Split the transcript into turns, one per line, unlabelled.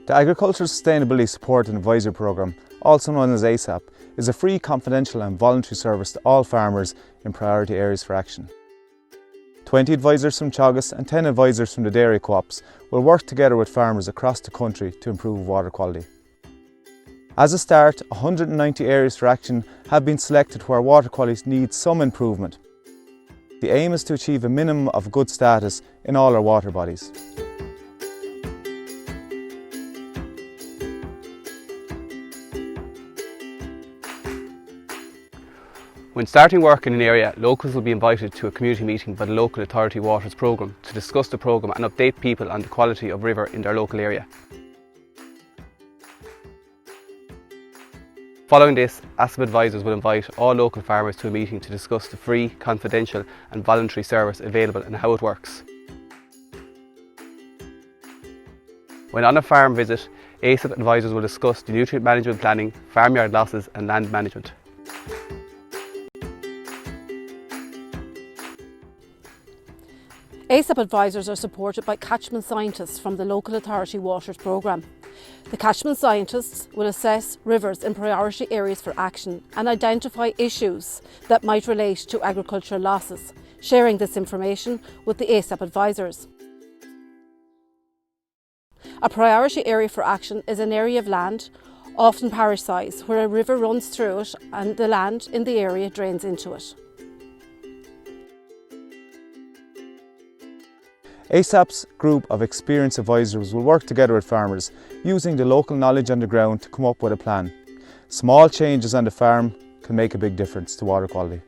The Agricultural Sustainability Support and Advisory Programme, also known as ASSAP, is a free, confidential and voluntary service to all farmers in priority areas for action. 20 advisors from Teagasc and 10 advisors from the dairy co-ops will work together with farmers across the country to improve water quality. As a start, 190 areas for action have been selected where water quality needs some improvement. The aim is to achieve a minimum of good status in all our water bodies.
When starting work in an area, locals will be invited to a community meeting by the local authority waters programme to discuss the programme and update people on the quality of river in their local area. Following this, ASSAP advisors will invite all local farmers to a meeting to discuss the free, confidential and voluntary service available and how it works. When on a farm visit, ASSAP advisors will discuss the nutrient management planning, farmyard losses and land management.
ASSAP advisors are supported by catchment scientists from the local authority waters programme. The catchment scientists will assess rivers in priority areas for action and identify issues that might relate to agricultural losses, sharing this information with the ASSAP advisors. A priority area for action is an area of land, often parish size, where a river runs through it and the land in the area drains into it.
ASSAP's group of experienced advisors will work together with farmers, using the local knowledge on the ground to come up with a plan. Small changes on the farm can make a big difference to water quality.